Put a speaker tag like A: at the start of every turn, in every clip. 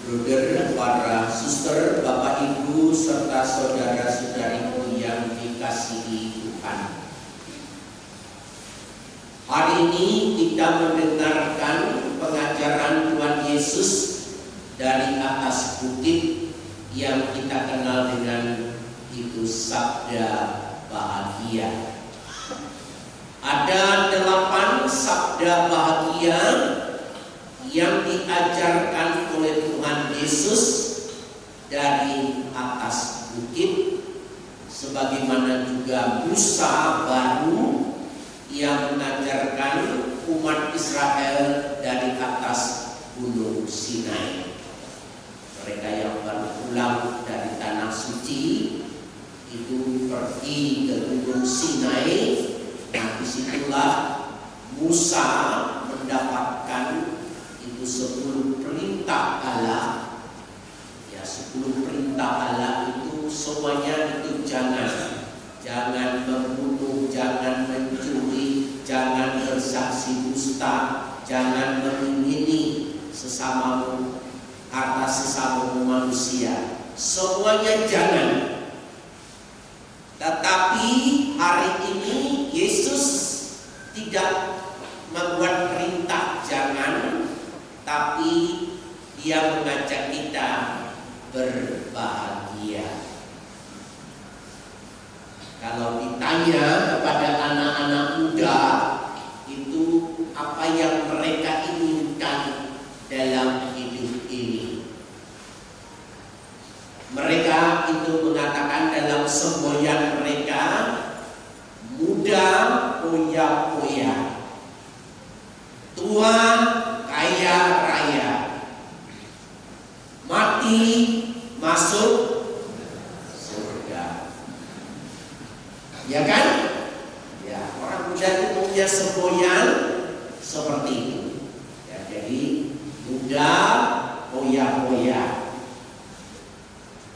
A: Brother, para suster, Bapak Ibu, serta saudara-saudariku yang dikasihi Tuhan. Hari ini kita mendengarkan pengajaran Tuhan Yesus dari atas bukit yang kita kenal dengan itu sabda bahagia. Ada 8 sabda bahagia yang diajarkan oleh Tuhan Yesus dari atas bukit, sebagaimana juga Musa baru yang mengajarkan umat Israel dari atas gunung Sinai. Mereka yang baru pulang dari tanah suci itu pergi ke gunung Sinai. Nah, disitulah Musa mendapatkan itu 10 perintah Allah. Ya, 10 perintah Allah itu semuanya itu jangan membunuh, jangan mencuri, jangan bersaksi dusta, jangan mengingini sesamamu, harta sesamamu manusia. Semuanya jangan. Tetapi hari ini Yesus tidak membuat perintah jangan, tapi Dia mengajak kita berbahagia. Kalau ditanya kepada anak-anak muda itu apa yang mereka inginkan dalam hidup ini, mereka itu mengatakan dalam semboyan mereka, muda poya-poya, tua kaya raya, mati masuk surga. Ya kan? Ya, orang muda itu punya semboyan seperti itu. Ya, jadi muda poya-poya,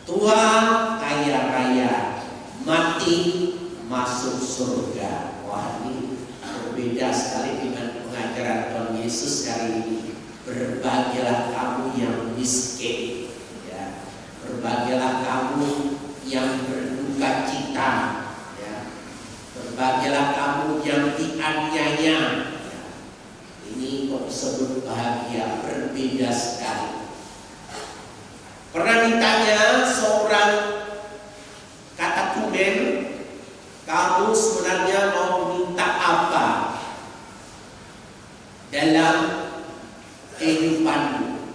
A: tua kaya raya, mati masuk surga. Wah, ini berbeda sekali dengan pengajaran Tuhan Yesus hari ini. Berbahagialah kamu yang miskin, ya. Berbahagialah kamu yang berduka cita, ya. Berbahagialah kamu yang dianiaya, ya. Ini kok disebut bahagia, berbeda sekali. Pernah ditanya seorang katekumen, kamu sebenarnya mau minta apa dalam kehidupanmu?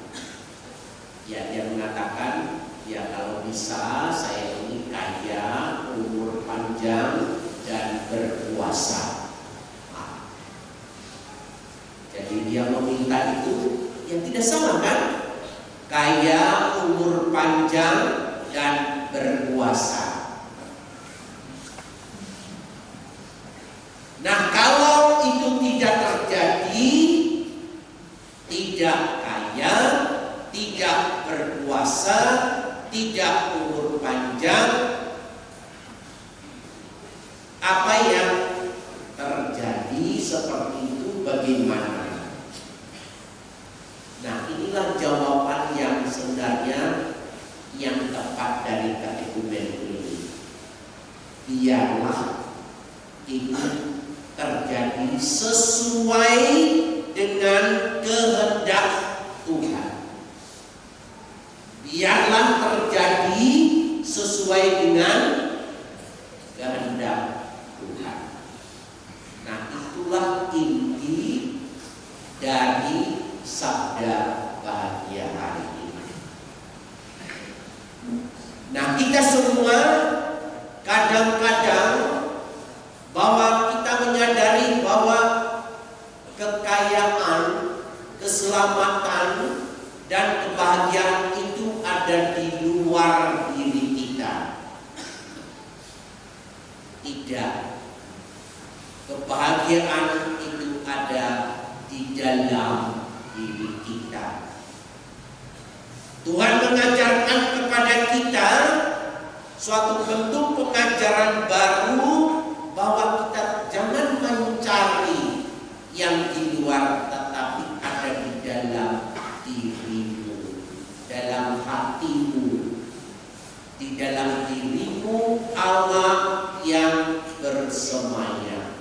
A: Ya, dia mengatakan, ya kalau bisa saya ini kaya, umur panjang, dan berkuasa. Nah, jadi dia meminta itu, ya tidak salah kan? Kaya, umur panjang, dan berkuasa. Nah, kalau itu tidak terjadi, tidak kaya, tidak berkuasa, tidak umur panjang, apa yang terjadi seperti itu bagaimana? Nah, inilah jawaban yang sebenarnya yang tepat dari katekumen ini. Biarlah itu terjadi sesuai dengan kehendak Tuhan. Biarlah terjadi sesuai dengan kehendak Tuhan. Nah, itulah inti dari sabda bahagia hari ini. Nah, kita semua kadang-kadang bahwa kita menyadari bahwa kekayaan, keselamatan, dan kebahagiaan itu ada di luar diri kita. Tidak. Kebahagiaan itu ada di dalam diri kita. Tuhan mengajarkan kepada kita suatu bentuk pengajaran baru bahwa kita jangan mencari yang di luar, tetapi ada di dalam dirimu, dalam Allah yang bersemayam.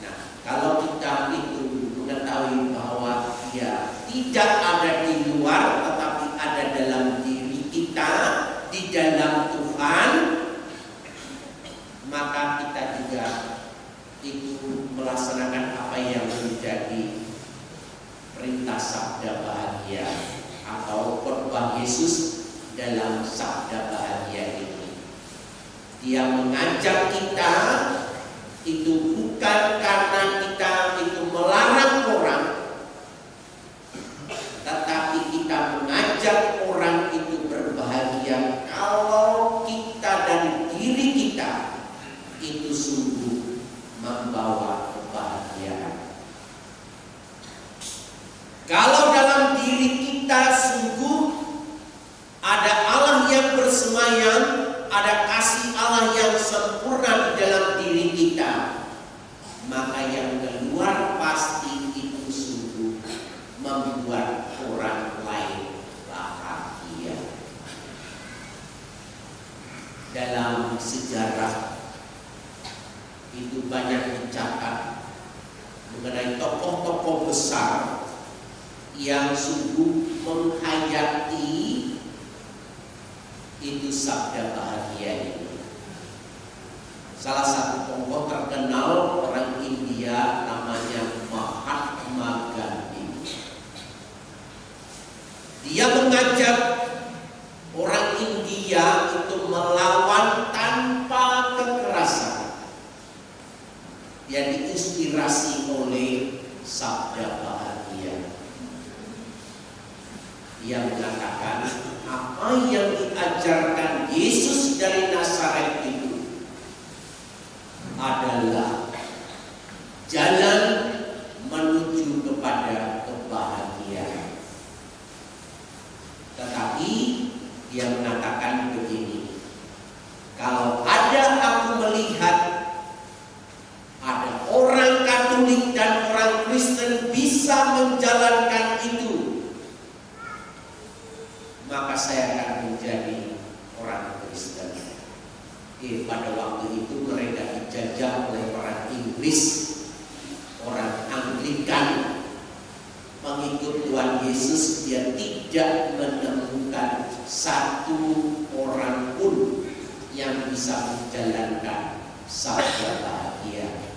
A: Nah, kalau kita itu mengetahui bahwa Dia tidak ada di luar, tetapi ada dalam diri kita, di dalam Tuhan, maka kita juga itu melaksanakan apa yang menjadi perintah sabda bahagia atau khotbah Yesus dalam sabda bahagia ini. Dia mengajak kita itu bukan karena kita itu melarang orang, tetapi kita mengajak orang itu berbahagia kalau kita dari diri kita itu sungguh membawa kebahagiaan. Kalau dalam diri kita sungguh ada Allah yang bersemayam, ada kasih Allah yang sempurna di dalam diri kita, maka yang keluar pasti itu sungguh membuat orang lain bahagia. Dalam sejarah itu banyak dicatat mengenai tokoh-tokoh besar yang sungguh menghayati itu sabda bahagia ini. Salah satu tokoh terkenal orang India namanya Mahatma Gandhi. Dia mengajak orang India itu melawan tanpa kekerasan. Dia diinspirasi oleh sabda bahagia. Dia mengatakan apa yang diajarkan Yesus dari Nazaret itu adalah jalan menuju kepada kebahagiaan. Tetapi dia mengatakan begini, kalau ada aku melihat ada orang Katolik dan orang Kristen bisa menjalankan itu, maka saya akan menjadi orang Kristen. Pada waktu itu mereka dijajah oleh orang Inggris, orang Anglikan. Pengikut Tuhan Yesus, dia tidak menemukan satu orang pun yang bisa menjalankan sabda bahagia.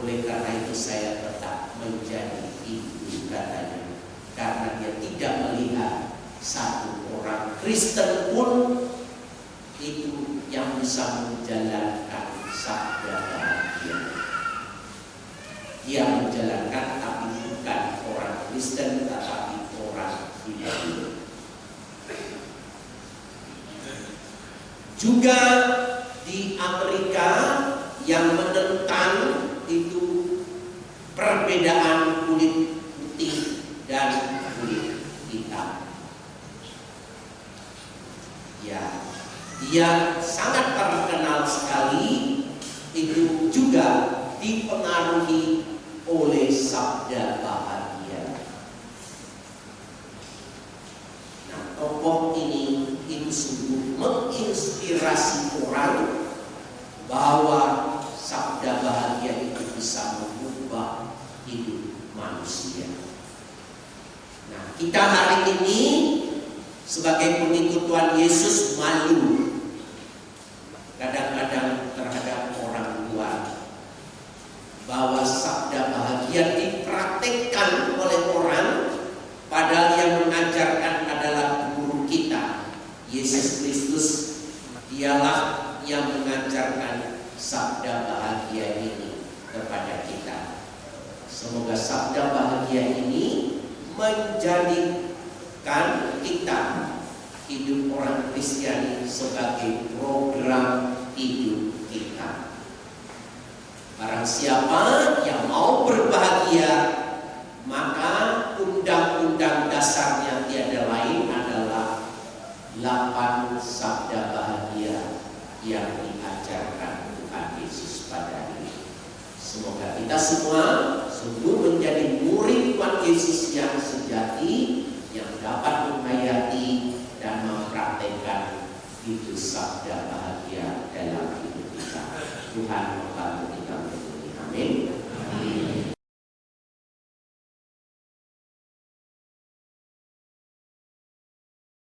A: Oleh karena itu saya tetap menjadi itu, katanya, karena dia tidak melihat satu orang Kristen pun itu yang bisa menjalankan sabda bahagia. Dia menjalankan, tapi bukan orang Kristen, tetapi orang Hindu. Juga di Amerika yang menentang itu perbedaan kulit putih dan kulit hitam. Ya, dia sangat terkenal sekali, itu juga dipengaruhi oleh sabda bahagia. Nah, tokoh ini itu sungguh menginspirasi orang bahwa sabda bahagia itu bisa mengubah hidup manusia. Nah, kita hari ini sebagai pengikut Tuhan Yesus malu kadang-kadang terhadap orang luar bahwa sabda bahagia dipraktikkan oleh orang, padahal yang mengajarkan adalah guru kita, Yesus Kristus. Dialah yang mengajarkan sabda bahagia ini kepada kita. Semoga sabda bahagia ini menjadikan kita hidup orang Kristiani sebagai program hidup kita. Barang siapa yang mau berbahagia, maka undang-undang dasarnya tiada lain adalah 8 sabda bahagia yang diajarkan Tuhan Yesus pada ini. Semoga kita semua sungguh menjadi murid Tuhan Yesus yang sejati, yang dapat menghayati Itu sabda bahagia dalam hidup kita. Tuhan membantu